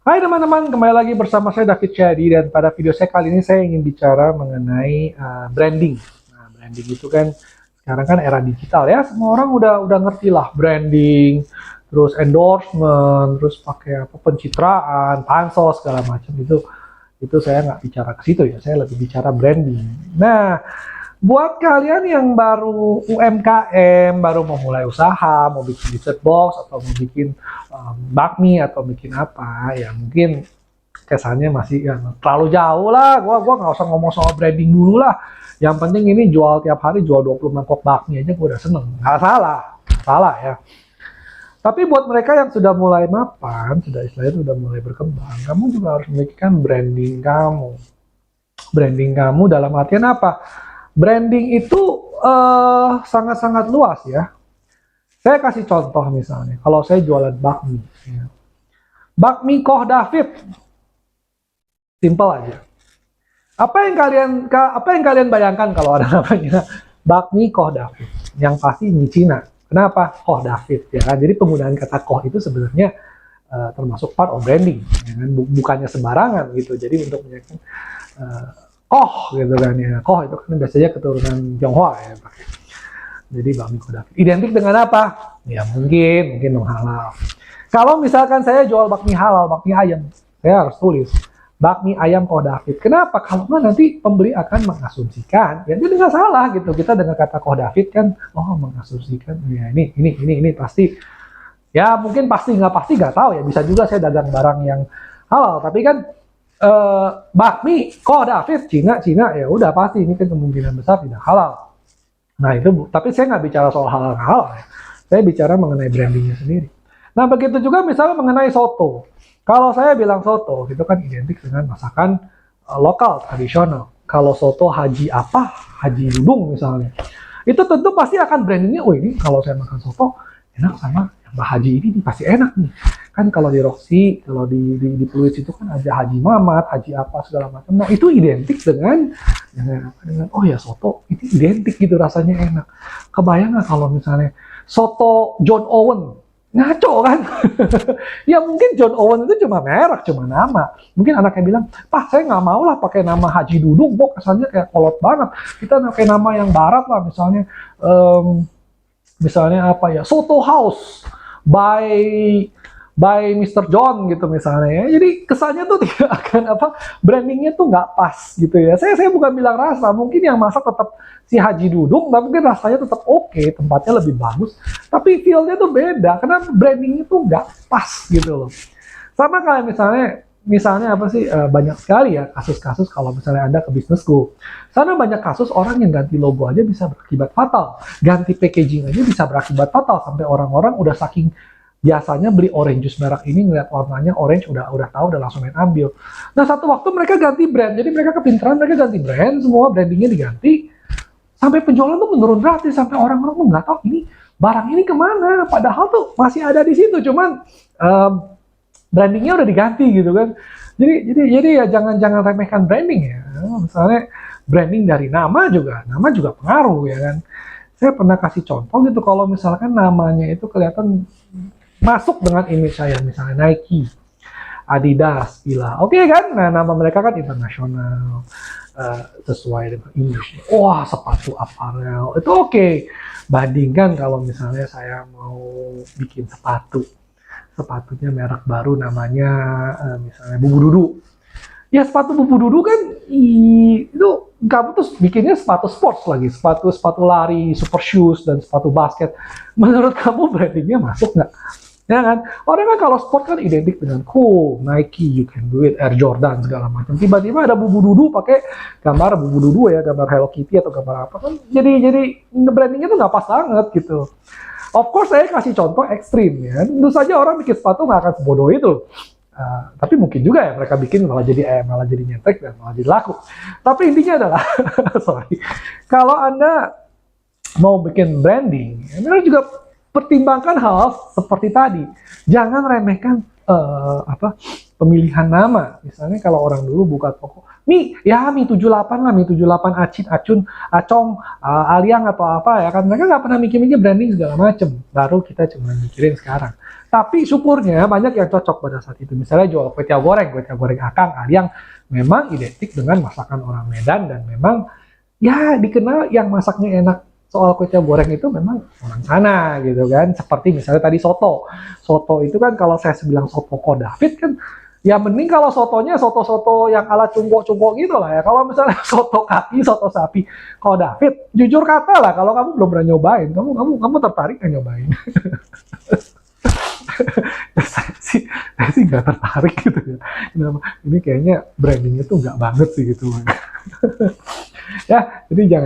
Hai teman-teman, kembali lagi bersama saya David Syadi, dan pada video saya kali ini saya ingin bicara mengenai branding. Nah, branding itu kan sekarang kan era digital ya, semua orang udah ngerti lah branding, terus endorsement, terus pakai apa pencitraan, pansos segala macam itu saya nggak bicara ke situ ya, saya lebih bicara branding. Nah, buat kalian yang baru UMKM, baru mau mulai usaha, mau bikin dessert box atau mau bikin bakmi atau bikin apa, ya mungkin kesannya masih ya, terlalu jauh lah. Gua nggak usah ngomong soal branding dulu lah. Yang penting ini jual tiap hari, jual 20 mangkok bakmi aja gue udah seneng. Nggak salah, nggak salah ya. Tapi buat mereka yang sudah mulai mapan, sudah istilahnya sudah mulai berkembang, kamu juga harus memikirkan branding kamu. Branding kamu dalam artian apa? Branding itu sangat-sangat luas ya. Saya kasih contoh misalnya, kalau saya jualan bakmi, ya. Bakmi Koh David, simple aja. Apa yang kalian bayangkan kalau ada namanya bakmi Koh David? Yang pasti di Cina. Kenapa? Koh David ya kan. Jadi penggunaan kata koh itu sebenarnya termasuk part of branding, ya kan? Bukannya sembarangan gitu. Jadi untuk menyatakan koh gitu kan ya. Koh itu kan biasanya keturunan Tionghoa ya pakai. Jadi bakmi Koh David. Identik dengan apa? Ya mungkin non halal. Kalau misalkan saya jual bakmi halal, bakmi ayam, saya harus tulis bakmi ayam Koh David. Kenapa? Kalau nggak nanti pembeli akan mengasumsikan, ya itu nggak salah gitu. Kita dengan kata Koh David kan, oh mengasumsikan, ya ini pasti. Ya mungkin pasti nggak tahu ya. Bisa juga saya dagang barang yang halal, tapi kan bakmi Koh David Cina ya udah pasti ini kan kemungkinan besar tidak halal. Nah itu, tapi saya nggak bicara soal halal ya. Saya bicara mengenai brandingnya sendiri. Nah begitu juga misalnya mengenai soto. Kalau saya bilang soto, itu kan identik dengan masakan lokal, tradisional. Kalau soto haji apa, haji dudung misalnya, itu tentu pasti akan brandingnya, oh ini kalau saya makan soto, enak sama yang Mbak Haji ini pasti enak nih. Kan kalau di Roxy, kalau di Pluit itu kan ada Haji Mamat, Haji apa segala macam. Nah itu identik dengan oh ya soto, itu identik gitu rasanya enak. Kebayang nggak kalau misalnya soto John Owen, ngaco kan? Ya mungkin John Owen itu cuma merek, cuma nama. Mungkin anaknya bilang, Pak saya nggak mau lah pakai nama Haji Dudung, kok kesannya kayak kolot banget. Kita pakai nama yang barat lah, misalnya apa ya, Soto House by Mr. John gitu misalnya ya. Jadi kesannya tuh tidak akan brandingnya tuh nggak pas gitu ya. Saya bukan bilang rasa, mungkin yang masak tetap si Haji Dudung, tapi mungkin rasanya tetap oke, tempatnya lebih bagus, tapi feel-nya tuh beda karena brandingnya tuh nggak pas gitu loh. Sama kayak misalnya apa sih, banyak sekali ya kasus-kasus kalau misalnya Anda ke business school. Sana banyak kasus orang yang ganti logo aja bisa berakibat fatal. Ganti packaging aja bisa berakibat fatal sampai orang-orang udah saking biasanya beli orange juice merek ini ngeliat warnanya orange udah tahu udah langsung main ambil. Nah satu waktu mereka ganti brand, jadi mereka kepintaran mereka ganti brand, semua brandingnya diganti, sampai penjualan tuh menurun drastis, sampai orang-orang tuh nggak tahu ini barang ini kemana, padahal tuh masih ada di situ, cuman brandingnya udah diganti gitu kan. Jadi ya jangan remehkan branding ya. Misalnya branding dari nama juga pengaruh ya kan. Saya pernah kasih contoh gitu, kalau misalkan namanya itu kelihatan masuk dengan image saya, misalnya Nike, Adidas, Fila, oke kan? Nah nama mereka kan internasional, sesuai dengan image. Wah sepatu apparel itu oke. Bandingkan kalau misalnya saya mau bikin sepatunya merek baru namanya misalnya Bubu Dudu. Ya sepatu Bubu Dudu kan itu kamu tuh bikinnya sepatu sports lagi, sepatu lari, super shoes dan sepatu basket. Menurut kamu brandingnya masuk nggak? Ya kan? Orang kan kalau sport kan identik dengan cool, Nike, you can do it, Air Jordan segala macam. Tiba-tiba ada Bubu Dudu pakai gambar Bubu Dudu ya, gambar Hello Kitty atau gambar apa kan? Jadi brandingnya tuh nggak pas banget gitu. Of course saya kasih contoh ekstrim ya. Tentu saja orang bikin sepatu nggak akan sebodoh itu. Tapi mungkin juga ya mereka bikin malah jadi nyetek dan malah jadi laku. Tapi intinya adalah, sorry, kalau Anda mau bikin branding, Anda juga pertimbangkan hal seperti tadi. Jangan remehkan pemilihan nama. Misalnya kalau orang dulu buka toko, Mi 78 lah, Mi 78 Acin, Acun, Acong, Aliang atau apa ya kan. Mereka nggak pernah mikir-mikir branding segala macem. Baru kita cuma mikirin sekarang. Tapi syukurnya banyak yang cocok pada saat itu. Misalnya jual kue tiaw goreng Akang, Aliang, memang identik dengan masakan orang Medan dan memang ya dikenal yang masaknya enak soal kue tiaw goreng itu memang orang sana gitu kan. Seperti misalnya tadi soto itu kan kalau saya bilang soto Ko David kan ya mending kalau sotonya soto yang ala cungkok gitu lah ya. Kalau misalnya soto kaki, soto sapi Ko David, jujur kata lah kalau kamu belum pernah nyobain, kamu tertarik nggak nyobain? saya sih nggak tertarik gitu ya. Ini kayaknya brandingnya tuh nggak banget sih gitu. Ya, jadi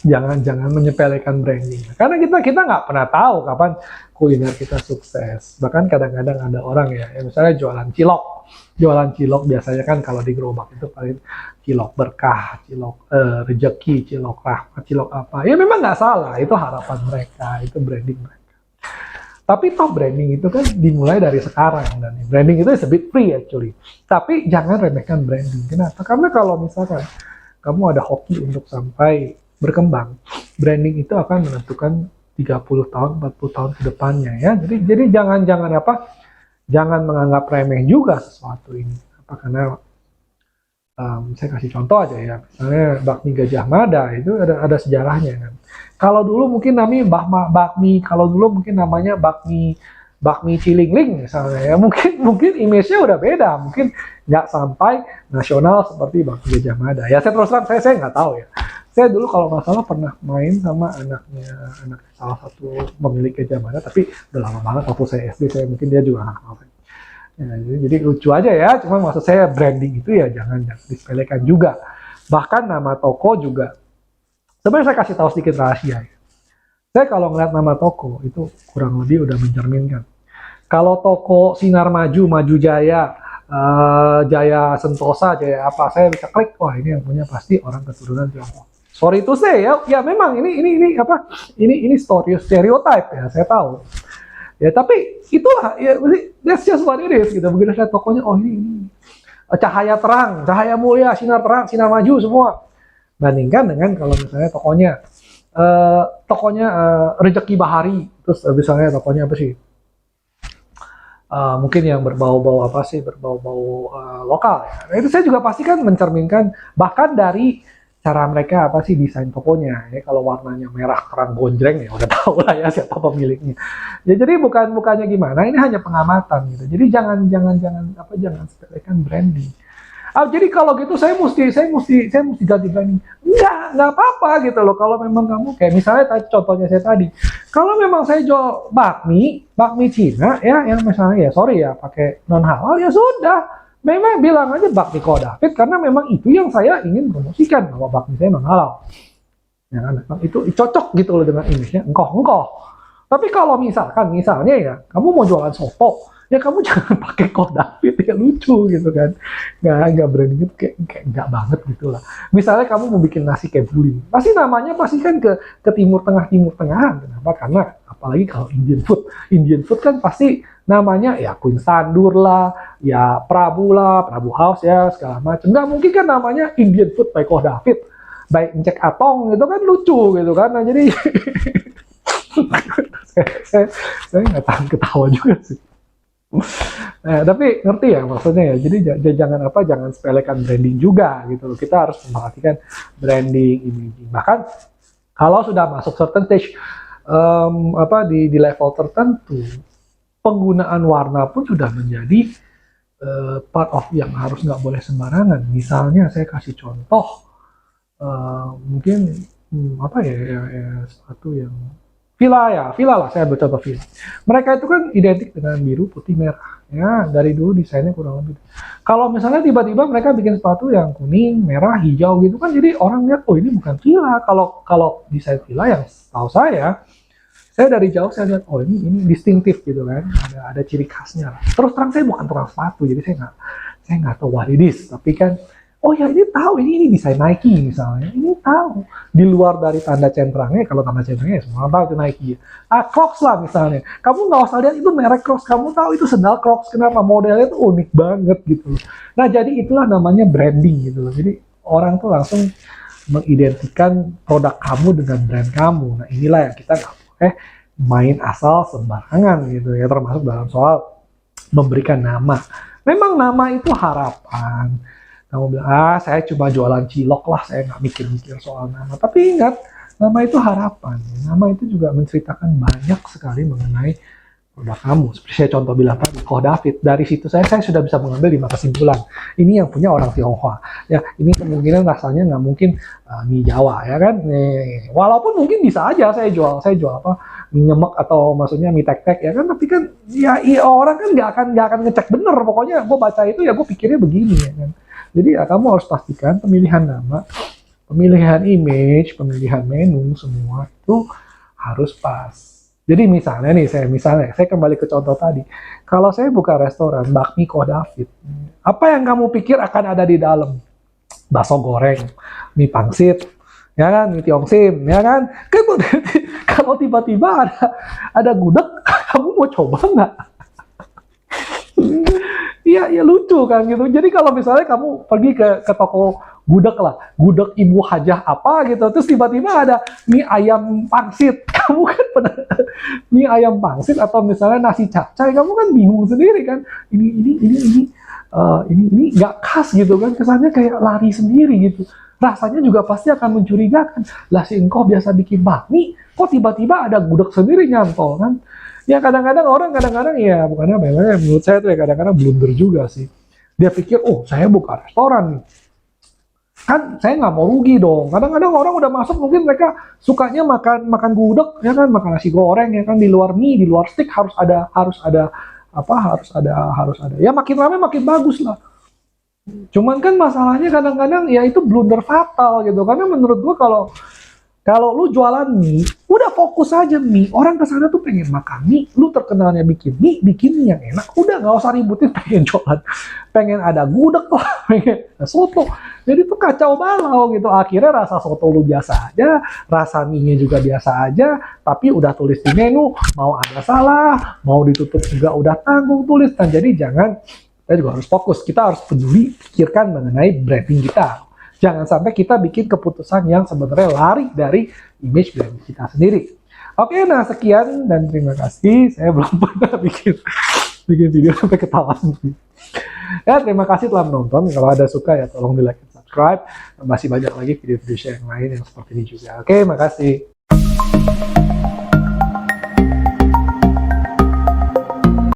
jangan menyepelekan branding. Karena kita nggak pernah tahu kapan kuliner kita sukses. Bahkan kadang-kadang ada orang ya misalnya jualan cilok biasanya kan kalau di gerobak itu paling cilok berkah, cilok rejeki, cilok rahmat, cilok apa. Ya memang nggak salah, itu harapan mereka, itu branding mereka. Tapi toh branding itu kan dimulai dari sekarang dan branding itu is a bit free actually. Tapi jangan remehkan branding. Kenapa? Karena kalau misalkan kamu ada hoki untuk sampai berkembang, branding itu akan menentukan 30 tahun, 40 tahun ke depannya ya. Jadi jangan menganggap remeh juga sesuatu ini. Karena saya kasih contoh aja ya, misalnya bakmi Gajah Mada itu ada sejarahnya kan. Kalau dulu mungkin namanya bakmi Cilingling misalnya ya, mungkin image-nya udah beda, mungkin nggak sampai nasional seperti bakmi Gajah Mada. Ya saya terus terang saya nggak tahu ya. Saya dulu kalau nggak salah pernah main sama anak salah satu pemilik Gajah Mada, tapi udah lama banget waktu saya SD, mungkin dia juga nggak tahu. Ya, jadi lucu aja ya, cuma maksud saya branding itu ya jangan disepelekan juga. Bahkan nama toko juga. Sebenarnya saya kasih tahu sedikit rahasia ya. Saya kalau ngeliat nama toko itu kurang lebih udah mencerminkan. Kalau toko Sinar Maju Jaya, Jaya Sentosa, Jaya apa, saya bisa klik, wah ini yang punya pasti orang keturunan Tiongkok. Sorry to say ya memang ini stereotype ya, saya tahu. Ya tapi itulah ya, that's just what it is gitu. Begitu saya tokonya, oh ini cahaya terang, cahaya mulia, sinar terang, sinar maju semua. Bandingkan dengan kalau misalnya tokonya Rezeki Bahari, terus misalnya tokonya apa sih? Mungkin yang berbau-bau lokal ya. Nah, itu saya juga pasti kan mencerminkan bahkan dari cara mereka apa sih desain tokonya ya. Kalau warnanya merah terang gonjreng ya udah tahu lah ya siapa pemiliknya. Ya jadi bukannya gimana, ini hanya pengamatan gitu. Jadi jangan sepelekan branding. Jadi kalau gitu saya mesti ganti branding. Enggak apa-apa gitu loh. Kalau memang kamu kayak misalnya contohnya saya tadi, kalau memang saya jual bakmi Cina ya yang misalnya ya sorry ya pakai non halal ya sudah. Memang bilang aja bakmi Ko David karena memang itu yang saya ingin promosikan bahwa bakmi saya memang halal. Ya kan? Itu cocok gitu loh dengan image-nya engkoh. Tapi kalau misalnya ya kamu mau jualan soto, ya kamu jangan pakai Ko David ya lucu gitu kan. Nggak branding itu kayak nggak banget gitu lah. Misalnya kamu mau bikin nasi kebuli, pasti namanya pasti kan ke timur tengahan. Kenapa? Karena apalagi kalau Indian food kan pasti namanya ya Queen Sandur lah, ya Prabu House ya segala macam. Nggak mungkin kan namanya Indian food by Ko David, by Encek Atong gitu kan lucu gitu kan. Nah jadi saya nggak tahan ketawa juga sih. Nah, tapi ngerti ya maksudnya ya. Jadi jangan sepelekan branding juga gitu loh. Kita harus memperhatikan branding, imaging. Bahkan kalau sudah masuk certain stage di level tertentu, penggunaan warna pun sudah menjadi part of yang harus nggak boleh sembarangan. Misalnya saya kasih contoh mungkin satu yang villa lah, saya ambil contoh villa. Mereka itu kan identik dengan biru, putih, merah. Ya, dari dulu desainnya kurang lebih. Kalau misalnya tiba-tiba mereka bikin sepatu yang kuning, merah, hijau gitu kan, jadi orang lihat, oh ini bukan villa. Kalau desain villa yang tahu saya dari jauh saya lihat, oh ini distinktif gitu kan, ada ciri khasnya lah. Terus terang saya bukan tukang sepatu, jadi saya nggak tahu what it is. Tapi kan oh ya ini tahu, ini desain Nike misalnya, ini tahu. Di luar dari tanda centrangnya, kalau tanda centrangnya semua orang tahu itu Nike. Crocs lah misalnya, kamu nggak usah lihat itu merek Crocs, kamu tahu itu sendal Crocs, kenapa modelnya tuh unik banget gitu loh. Nah jadi itulah namanya branding gitu loh. Jadi orang tuh langsung mengidentikan produk kamu dengan brand kamu. Nah inilah yang kita nggak boleh main asal sembarangan gitu ya, termasuk dalam soal memberikan nama. Memang nama itu harapan. Kamu bilang, saya cuma jualan cilok lah, saya nggak mikir-mikir soal nama. Tapi ingat, nama itu harapan. Nama itu juga menceritakan banyak sekali mengenai produk kamu. Seperti saya contoh bilang tadi, Koh David. Dari situ saya sudah bisa mengambil 5 kesimpulan. Ini yang punya orang Tionghoa. Ya, ini kemungkinan rasanya nggak mungkin mie Jawa, ya kan? Nih, walaupun mungkin bisa aja saya jual apa? Mie nyemek atau maksudnya mie tek-tek, ya kan? Tapi kan ya orang kan nggak akan ngecek bener. Pokoknya gue baca itu ya gue pikirnya begini, ya kan? Jadi ya kamu harus pastikan pemilihan nama, pemilihan image, pemilihan menu semua itu harus pas. Jadi misalnya nih, saya kembali ke contoh tadi. Kalau saya buka restoran bakmi Koh David, apa yang kamu pikir akan ada di dalam? Bakso goreng, mie pangsit, ya kan, mie tiongsim, ya kan? Kalau tiba-tiba ada gudeg, kamu mau coba nggak? Iya, ya lucu kan gitu. Jadi kalau misalnya kamu pergi ke toko gudeg lah, gudeg Ibu Hajah apa gitu, terus tiba-tiba ada mie ayam pangsit, kamu kan pada mie ayam pangsit atau misalnya nasi capcay, kamu kan bingung sendiri kan, ini nggak khas gitu kan, kesannya kayak lari sendiri gitu. Rasanya juga pasti akan mencurigakan. Lah si engkau biasa bikin bakmi, kok tiba-tiba ada gudeg sendiri nyantol kan? Ya kadang-kadang orang ya bukannya memang menurut saya tuh ya kadang-kadang blunder juga sih. Dia pikir, oh saya buka restoran nih, kan saya nggak mau rugi dong. Kadang-kadang orang udah masuk mungkin mereka sukanya makan gudeg, ya kan, makan nasi goreng, ya kan, di luar mie, di luar steak harus ada apa, harus ada. Ya makin ramai makin bagus lah. Cuman kan masalahnya kadang-kadang ya itu blunder fatal gitu. Karena menurut gua kalau lu jualan mie, udah fokus aja mie. Orang kesana tuh pengen makan mie, lu terkenalnya bikin mie yang enak. Udah nggak usah ributin pengen jualan, pengen ada gudeg lah, pengen ada soto. Jadi tuh kacau balau gitu. Akhirnya rasa soto lu biasa aja, rasa mie-nya juga biasa aja. Tapi udah tulis di menu, mau ada salah, mau ditutup juga udah tanggung tulis. Dan jadi jangan, kita juga harus fokus. Kita harus peduli, pikirkan mengenai branding kita. Jangan sampai kita bikin keputusan yang sebenarnya lari dari image brand kita sendiri. Oke, nah sekian dan terima kasih. Saya belum pernah bikin video sampai ketawa sendiri. Ya, terima kasih telah menonton. Kalau ada suka ya tolong di like dan subscribe. Masih banyak lagi video-video yang lain yang seperti ini juga. Oke, makasih.